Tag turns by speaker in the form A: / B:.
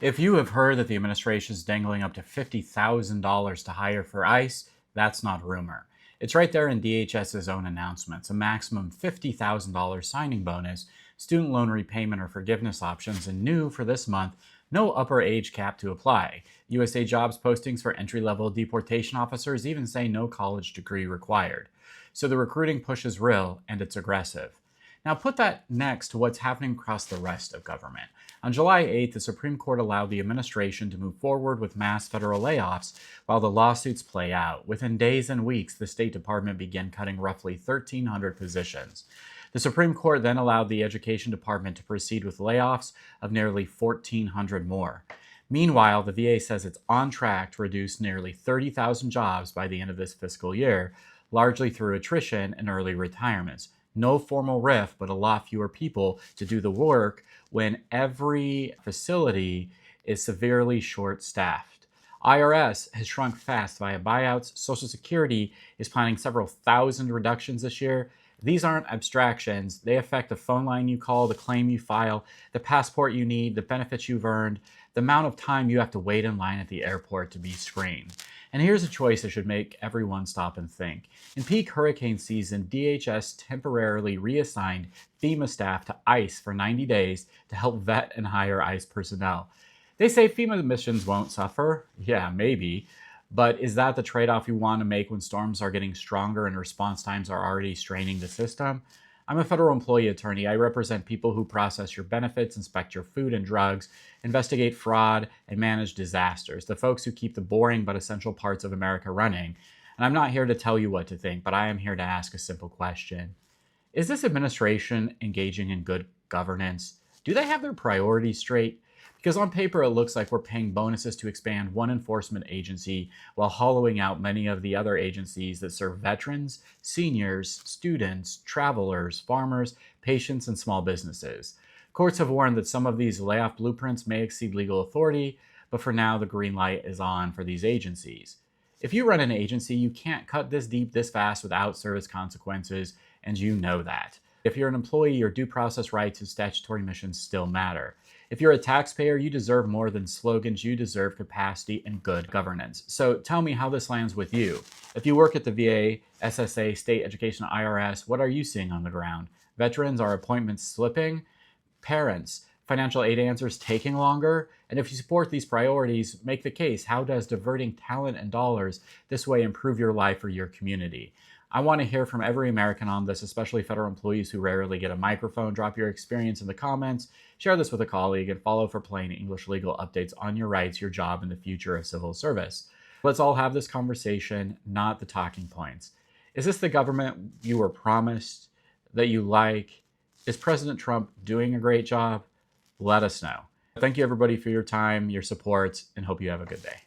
A: If you have heard that the administration is dangling up to $50,000 to hire for ICE, that's not rumor. It's right there in DHS's own announcements, a maximum $50,000 signing bonus, student loan repayment or forgiveness options, and new for this month, no upper age cap to apply. USA Jobs postings for entry-level deportation officers even say no college degree required. So the recruiting push is real and it's aggressive. Now put that next to what's happening across the rest of government. On July 8th, the Supreme Court allowed the administration to move forward with mass federal layoffs while the lawsuits play out. Within days and weeks, the State Department began cutting roughly 1,300 positions. The Supreme Court then allowed the Education Department to proceed with layoffs of nearly 1,400 more. Meanwhile, the VA says it's on track to reduce nearly 30,000 jobs by the end of this fiscal year, largely through attrition and early retirements. No formal RIF, but a lot fewer people to do the work when every facility is severely short-staffed. IRS has shrunk fast via buyouts. Social Security is planning several thousand reductions this year. These aren't abstractions. They affect the phone line you call, the claim you file, the passport you need, the benefits you've earned, the amount of time you have to wait in line at the airport to be screened. And here's a choice that should make everyone stop and think. In peak hurricane season, DHS temporarily reassigned FEMA staff to ICE for 90 days to help vet and hire ICE personnel. They say FEMA missions won't suffer. Yeah, maybe. But is that the trade-off you want to make when storms are getting stronger and response times are already straining the system? I'm a federal employee attorney. I represent people who process your benefits, inspect your food and drugs, investigate fraud, and manage disasters. The folks who keep the boring but essential parts of America running. And I'm not here to tell you what to think, but I am here to ask a simple question. Is this administration engaging in good governance? Do they have their priorities straight? Because on paper, it looks like we're paying bonuses to expand one enforcement agency while hollowing out many of the other agencies that serve veterans, seniors, students, travelers, farmers, patients, and small businesses. Courts have warned that some of these layoff blueprints may exceed legal authority, but for now, the green light is on for these agencies. If you run an agency, you can't cut this deep this fast without service consequences, and you know that. If you're an employee, your due process rights and statutory missions still matter. If you're a taxpayer, you deserve more than slogans. You deserve capacity and good governance. So tell me how this lands with you. If you work at the VA, SSA, state education, IRS, what are you seeing on the ground? Veterans, are appointments slipping? Parents, financial aid answers taking longer? And if you support these priorities, make the case. How does diverting talent and dollars this way improve your life or your community? I want to hear from every American on this, especially federal employees who rarely get a microphone. Drop your experience in the comments, share this with a colleague, and follow for plain English legal updates on your rights, your job, and the future of civil service. Let's all have this conversation, not the talking points. Is this the government you were promised, that you like? Is President Trump doing a great job? Let us know. Thank you, everybody, for your time, your support, and hope you have a good day.